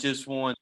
just want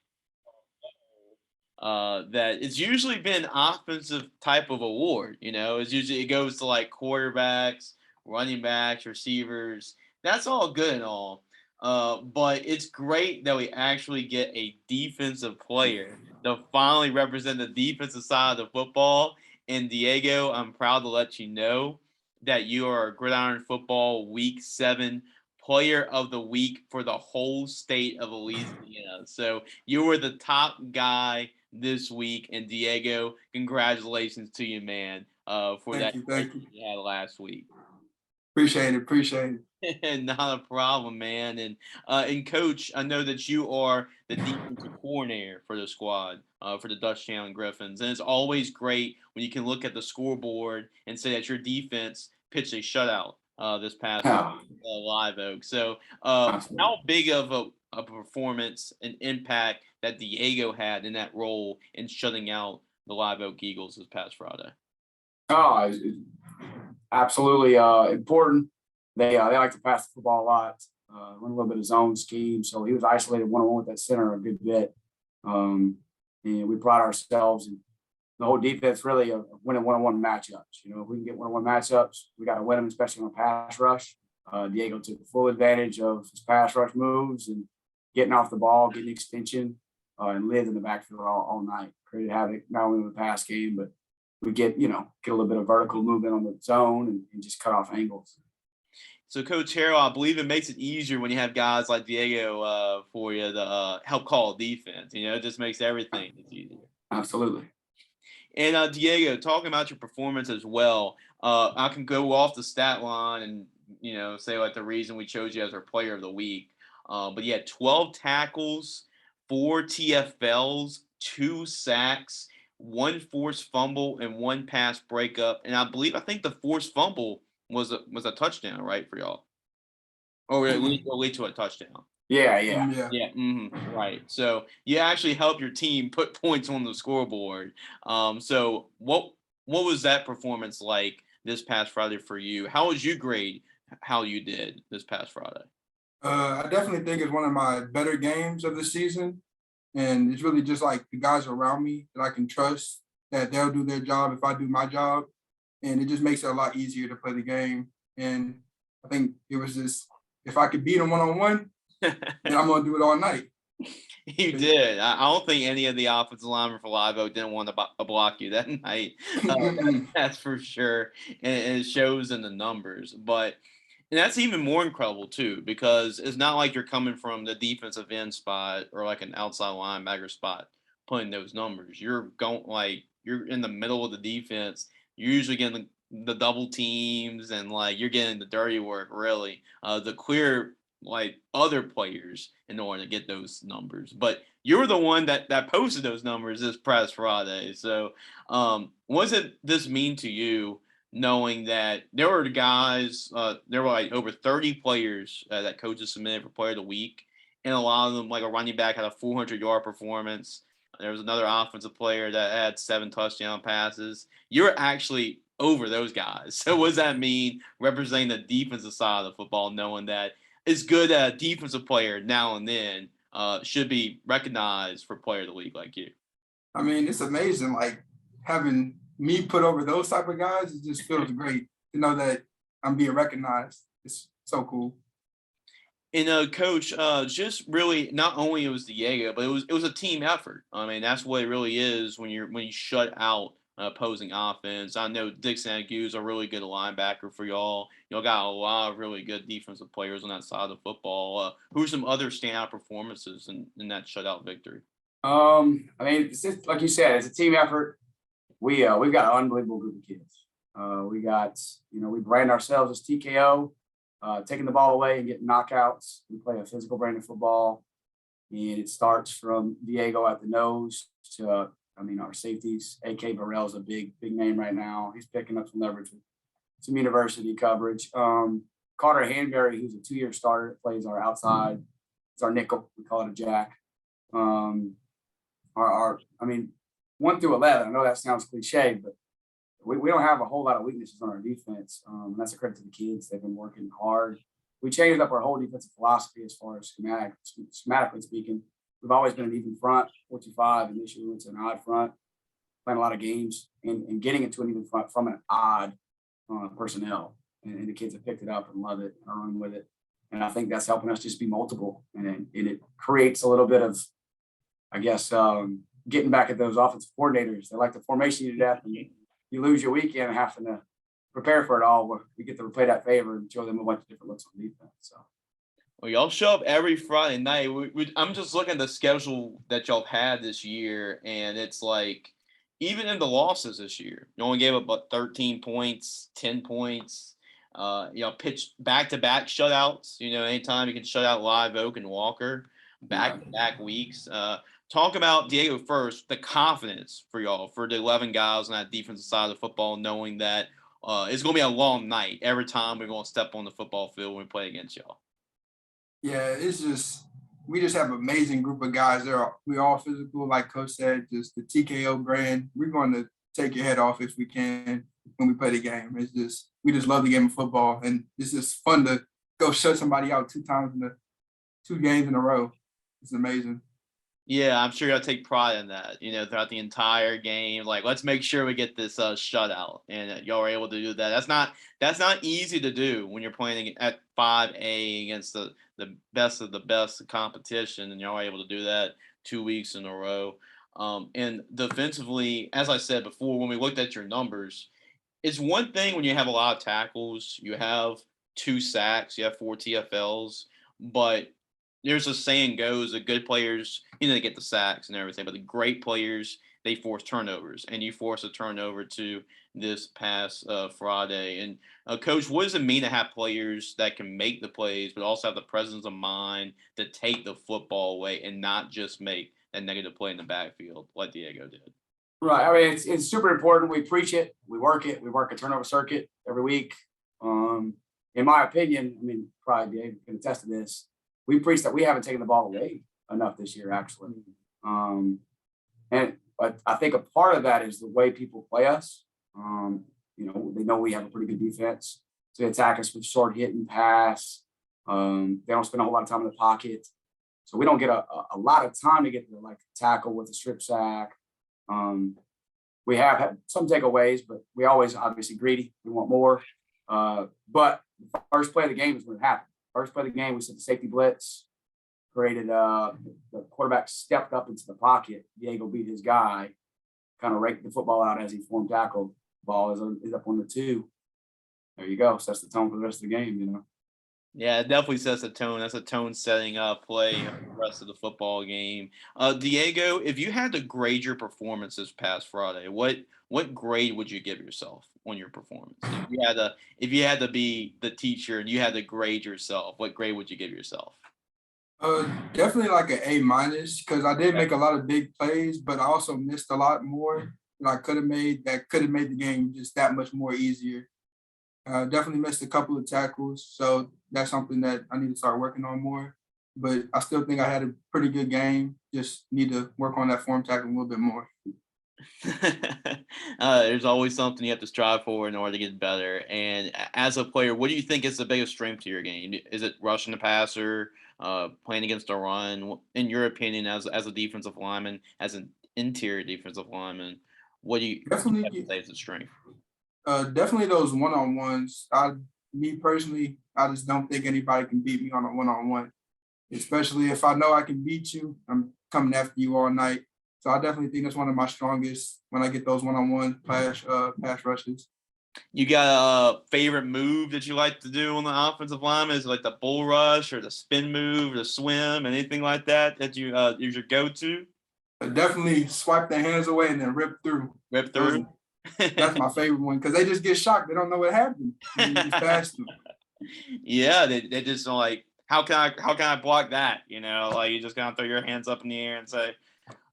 that it's usually been offensive type of award. It's usually it goes to like quarterbacks, running backs, receivers. That's all good and all. But it's great that we actually get a defensive player to finally represent the defensive side of the football. And Diego, I'm proud to let you know that you are Gridiron Football Week 7 Player of the Week for the whole state of Louisiana. So you were the top guy this week. And Diego, congratulations to you, man, for Thank that you. Thank you. you had last week. Appreciate it. Appreciate it. Not a problem, man. And coach, I know that you are the defensive coordinator for the squad, for the Dutchtown Griffins, and it's always great when you can look at the scoreboard and say that your defense pitched a shutout this past Live Oak. So, how big of a performance and impact that Diego had in that role in shutting out the Live Oak Eagles this past Friday? Oh, it's absolutely important. They like to pass the football a lot, run a little bit of zone scheme. So he was isolated one-on-one with that center a good bit. And we pride ourselves in the whole defense really of winning one-on-one matchups. If we can get one-on-one matchups, we got to win them, especially on a pass rush. Diego took full advantage of his pass rush moves and getting off the ball, getting extension, and lived in the backfield all night. Created havoc not only in the pass game, but we get a little bit of vertical movement on the zone and just cut off angles. So, Coach Harrell, I believe it makes it easier when you have guys like Diego for you to help call defense. It just makes everything easier. Absolutely. And Diego, talking about your performance as well, I can go off the stat line and say like the reason we chose you as our Player of the Week. But you had 12 tackles, 4 TFLs, 2 sacks, 1 forced fumble, and 1 pass breakup. And I think the forced fumble was a touchdown, right, for y'all? Or at least to a touchdown. Yeah. Right. So you actually help your team put points on the scoreboard. So what was that performance like this past Friday for you? How would you grade how you did this past Friday? I definitely think it's one of my better games of the season. And it's really just like the guys around me that I can trust that they'll do their job if I do my job. And it just makes it a lot easier to play the game. And I think it was just, if I could beat them one-on-one, then I'm going to do it all night. You did. I don't think any of the offensive linemen for Live Oak didn't want to block you that night. That's for sure. And it shows in the numbers. But that's even more incredible, too, because it's not like you're coming from the defensive end spot or like an outside linebacker spot putting those numbers. You're in the middle of the defense. You're usually getting the double teams and you're getting the dirty work, really. The clear other players in order to get those numbers. But you're the one that posted those numbers this past Friday. So what does this mean to you, knowing that there were guys, there were over 30 players that coaches submitted for Player of the Week, and a lot of them, like a running back, had a 400-yard performance. There was another offensive player that had 7 touchdown passes. You're actually over those guys. So what does that mean representing the defensive side of the football, knowing that it's good that a defensive player now and then should be recognized for Player of the Week like you? I mean, it's amazing. Like having me put over those type of guys, it just feels great to know that I'm being recognized. It's so cool. And Coach, just really not only it was Diego, but it was a team effort. I mean, that's what it really is when you shut out opposing offense. I know Dixon Ague is a really good linebacker for y'all. Y'all got a lot of really good defensive players on that side of the football. Who are some other standout performances in that shutout victory? I mean, it's just, like you said, it's a team effort. We've got an unbelievable group of kids. We brand ourselves as TKO. Taking the ball away and getting knockouts. We play a physical brand of football, and it starts from Diego at the nose to, our safeties. A.K. Burrell's a big name right now. He's picking up some leverage with some university coverage. Carter Hanberry, who's a 2-year starter, plays our outside. It's our nickel. We call it a jack. 1 through 11. I know that sounds cliche, but we don't have a whole lot of weaknesses on our defense. That's a credit to the kids. They've been working hard. We changed up our whole defensive philosophy as far as schematically speaking. we've always been an even front, 4-2-5, and this year we went to an odd front, playing a lot of games and getting into an even front from an odd personnel. And the kids have picked it up and love it and are running with it. And I think that's helping us just be multiple. And it creates a little bit of, I guess, getting back at those offensive coordinators. They like the formation you to death, and you lose your weekend having to prepare for it all. We get to replay that favor and show them a bunch of different looks on defense. So. Well, y'all show up every Friday night. I'm just looking at the schedule that y'all had this year, and it's like, even in the losses this year, you only gave up about 13 points, 10 points. Pitched back-to-back shutouts. Anytime you can shut out Live Oak and Walker, back-to-back weeks. Talk about, Diego, first, the confidence for y'all, for the 11 guys on that defensive side of the football, knowing that it's going to be a long night every time we're going to step on the football field when we play against y'all. Yeah, we just have an amazing group of guys. We're all physical, like Coach said, just the TKO brand. We're going to take your head off if we can when we play the game. We just love the game of football, and it's just fun to go shut somebody out 2 games in a row. It's amazing. Yeah, I'm sure y'all take pride in that, throughout the entire game. Like, let's make sure we get this shutout, and y'all are able to do that. That's not easy to do when you're playing at 5A against the best of the best competition, and y'all are able to do that 2 weeks in a row. And defensively, as I said before, when we looked at your numbers, it's one thing when you have a lot of tackles, you have 2 sacks, you have 4 TFLs, but there's a saying goes that good players, they get the sacks and everything, but the great players, they force turnovers, and you force a turnover to this past Friday. And Coach, what does it mean to have players that can make the plays, but also have the presence of mind to take the football away and not just make a negative play in the backfield like Diego did? Right. I mean, it's super important. We preach it. We work it. We work a turnover circuit every week. In my opinion, I mean, probably Diego can attest to this. We preach that we haven't taken the ball away enough this year, actually. But I think a part of that is the way people play us. They know we have a pretty good defense. So they attack us with short hit and pass. They don't spend a whole lot of time in the pocket. So we don't get a lot of time to get to like tackle with a strip sack. We have had some takeaways, but we always obviously greedy. We want more. But the first play of the game is when it happened. First play of the game, we set the safety blitz, created the quarterback stepped up into the pocket. Diego beat his guy, kind of raked the football out as he formed tackle. Ball is up on the 2. There you go. Sets the tone for the rest of the game, Yeah, it definitely sets a tone. That's a tone-setting play for the rest of the football game. Diego, if you had to grade your performance this past Friday, what grade would you give yourself on your performance? If you had to be the teacher and you had to grade yourself, what grade would you give yourself? Definitely like an A- because I did make a lot of big plays, but I also missed a lot more that I could have made the game just that much more easier. Definitely missed a couple of tackles, so that's something that I need to start working on more. But I still think I had a pretty good game. Just need to work on that form tackle a little bit more. There's always something you have to strive for in order to get better. And as a player, what do you think is the biggest strength to your game? Is it rushing the passer, playing against the run? In your opinion, as a defensive lineman, as an interior defensive lineman, what do you Definitely say is the strength? Definitely those one-on-ones. Me personally, I just don't think anybody can beat me on a one-on-one, especially if I know I can beat you. I'm coming after you all night. So I definitely think that's one of my strongest when I get those one-on-one pass rushes. You got a favorite move that you like to do on the offensive line? Is it like the bull rush or the spin move or the swim, anything like that you is your go-to? Definitely swipe their hands away and then rip through. Rip through? That's my favorite one because they just get shocked. They don't know what happened. And you just pass them. Yeah, they just don't like, how can I block that? Like you just gotta throw your hands up in the air and say,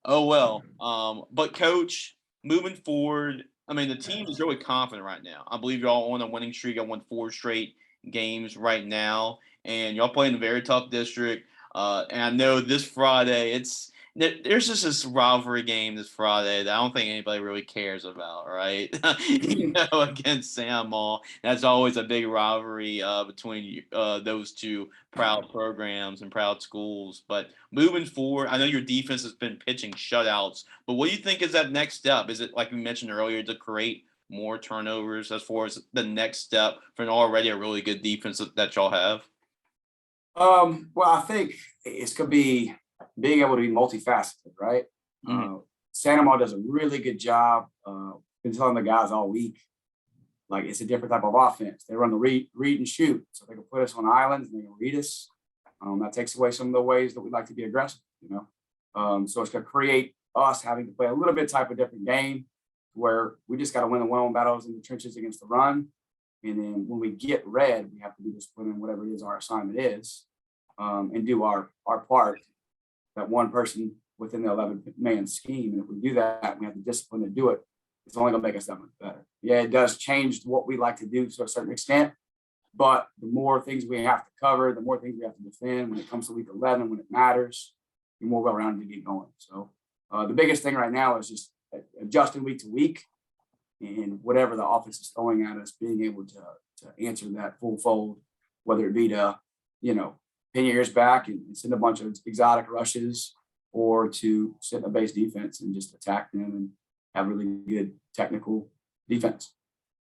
oh well. But Coach, moving forward, I mean the team is really confident right now. I believe y'all on a winning streak. Y'all won 4 straight games right now, and y'all play in a very tough district. And I know this Friday There's just this rivalry game this Friday that I don't think anybody really cares about, right? Against Sam Mall. That's always a big rivalry between those two proud programs and proud schools. But moving forward, I know your defense has been pitching shutouts, but what do you think is that next step? Is it, like we mentioned earlier, to create more turnovers as far as the next step for an already a really good defense that y'all have? Well, I think it's going to be being able to be multifaceted, right? Santa Maria does a really good job. Been telling the guys all week, like it's a different type of offense. They run the read and shoot, so they can put us on islands and they can read us. That takes away some of the ways that we like to be aggressive, So it's going to create us having to play a little bit type of different game where we just got to win the one-on-one battles in the trenches against the run. And then when we get red, we have to be disciplined in whatever it is our assignment is, and do our part, that one person within the 11-man scheme. And if we do that, we have the discipline to do it. It's only going to make us that much better. Yeah, it does change what we like to do to a certain extent, but the more things we have to cover, the more things we have to defend when it comes to week 11, when it matters, the more well-rounded to get going. So the biggest thing right now is just adjusting week to week, and whatever the offense is throwing at us, being able to answer that full fold, whether it be to, pin your ears back and send a bunch of exotic rushes, or to sit in a base defense and just attack them and have really good technical defense.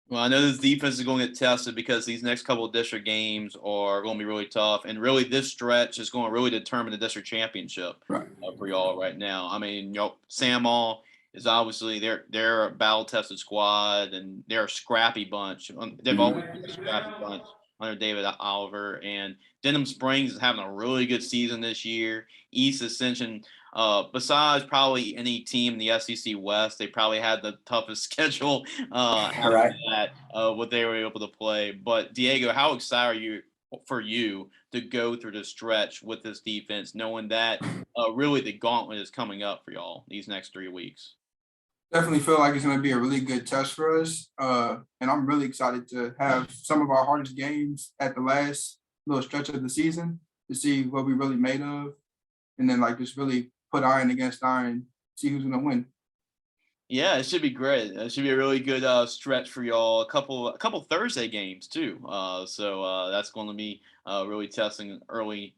Well, I know this defense is going to get tested because these next couple of district games are going to be really tough, and really this stretch is going to really determine the district championship for y'all right now. I mean, Sam Mall is obviously they're a battle-tested squad, and they're a scrappy bunch. They've always been a scrappy bunch under David Oliver, and Denham Springs is having a really good season this year. East Ascension, besides probably any team in the SEC West, they probably had the toughest schedule what they were able to play. But Diego, how excited are you for you to go through the stretch with this defense, knowing that really the gauntlet is coming up for y'all these next 3 weeks? Definitely feel like it's going to be a really good test for us. And I'm really excited to have some of our hardest games at the last little stretch of the season to see what we really made of. And then just really put iron against iron, see who's going to win. Yeah, it should be great. It should be a really good stretch for y'all. A couple Thursday games too. So that's going to be really testing early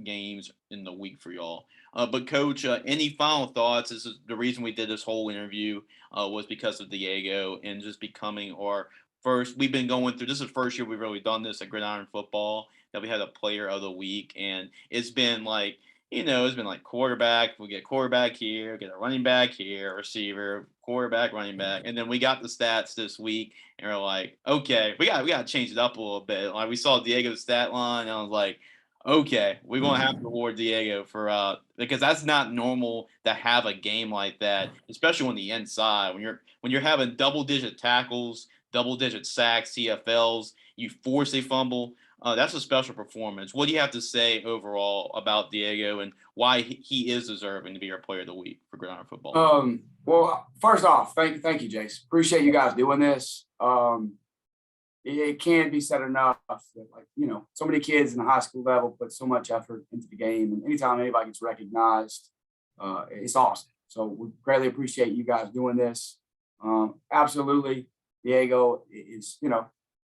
games in the week for y'all. But Coach, any final thoughts? This is the reason we did this whole interview was because of Diego and just becoming our first. We've been going through. This is the first year we've really done this at Gridiron football, that we had a player of the week, and it's been like. It's been like quarterback. We get quarterback here, get a running back here, receiver, quarterback, running back, and then we got the stats this week, and we're like, okay, we got to change it up a little bit. Like we saw Diego's stat line, and I was like, okay, we're gonna have to reward Diego for because that's not normal to have a game like that, especially on the inside when you're having double-digit tackles, double-digit sacks, CFLs, you force a fumble. That's a special performance. What do you have to say overall about Diego and why he is deserving to be our player of the week for Gridiron football? Well, first off, thank you, Jace. Appreciate you guys doing this. It can't be said enough that, so many kids in the high school level put so much effort into the game, and anytime anybody gets recognized, it's awesome. So we greatly appreciate you guys doing this. Absolutely, Diego is,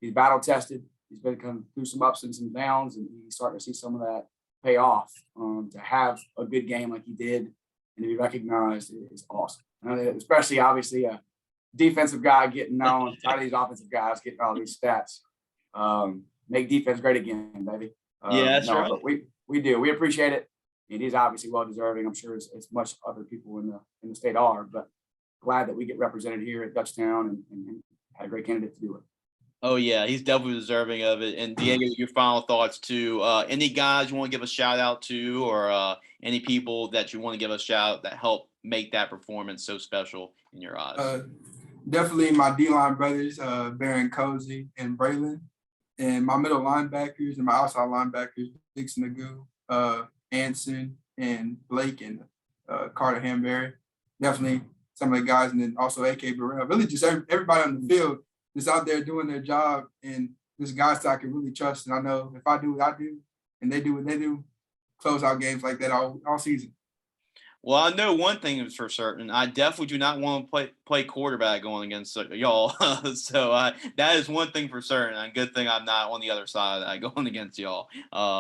he's battle tested. He's been coming through some ups and some downs, and he's starting to see some of that pay off. To have a good game like he did and to be recognized is awesome. Especially, obviously, a defensive guy getting known, tired of these offensive guys getting all these stats. Make defense great again, baby. That's right. But we do. We appreciate it, and he's obviously well deserving. I'm sure as much other people in the state are, but glad that we get represented here at Dutchtown and had a great candidate to do it. Oh, yeah, he's definitely deserving of it. And Diego, your final thoughts too. Any guys you want to give a shout out to, or any people that you want to give a shout out that helped make that performance so special in your eyes? Definitely my D-line brothers, Baron Cozy and Braylon, and my middle linebackers and my outside linebackers, Dixon Nagu, Anson, and Blake, and Carter Hanberry. Definitely some of the guys, and then also A.K. Burrell. Really just everybody on the field just out there doing their job, and this guys that I can really trust. And I know if I do what I do and they do what they do, close out games like that all season. Well, I know one thing is for certain. I definitely do not want to play quarterback going against y'all. So that is one thing for certain. And good thing I'm not on the other side of that going against y'all,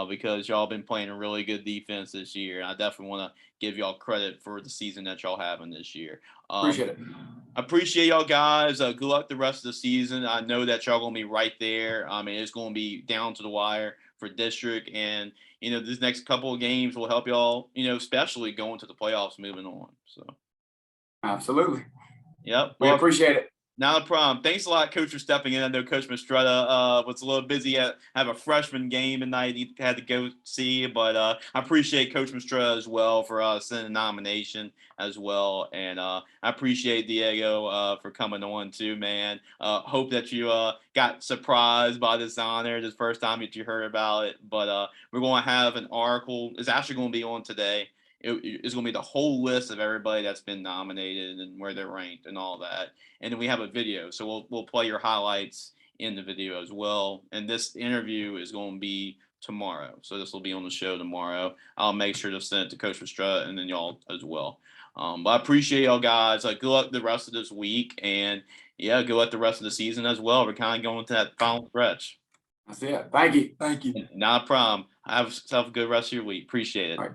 because y'all been playing a really good defense this year. And I definitely want to give y'all credit for the season that y'all having this year. Appreciate it. I appreciate y'all guys. Good luck the rest of the season. I know that y'all gonna be right there. I mean, it's gonna be down to the wire for district, and these next couple of games will help y'all. Especially going to the playoffs, moving on. So, Absolutely. yep. We appreciate it. Not a problem. Thanks a lot, Coach, for stepping in. I know Coach Mistretta was a little busy. Have a freshman game tonight. He had to go see, but I appreciate Coach Mistretta as well for sending a nomination as well, and I appreciate Diego for coming on too, man. Hope that you got surprised by this honor this first time that you heard about it. But we're going to have an article. It's actually going to be on today. It's going to be the whole list of everybody that's been nominated and where they're ranked and all that. And then we have a video, so we'll play your highlights in the video as well. And this interview is going to be tomorrow, so this will be on the show tomorrow. I'll make sure to send it to Coach Mistretta and then y'all as well. But I appreciate y'all guys. Good luck the rest of this week, and yeah, good luck the rest of the season as well. We're kind of going to that final stretch. That's it. Thank you. Thank you. Not a problem. Have a good rest of your week. Appreciate it. All right.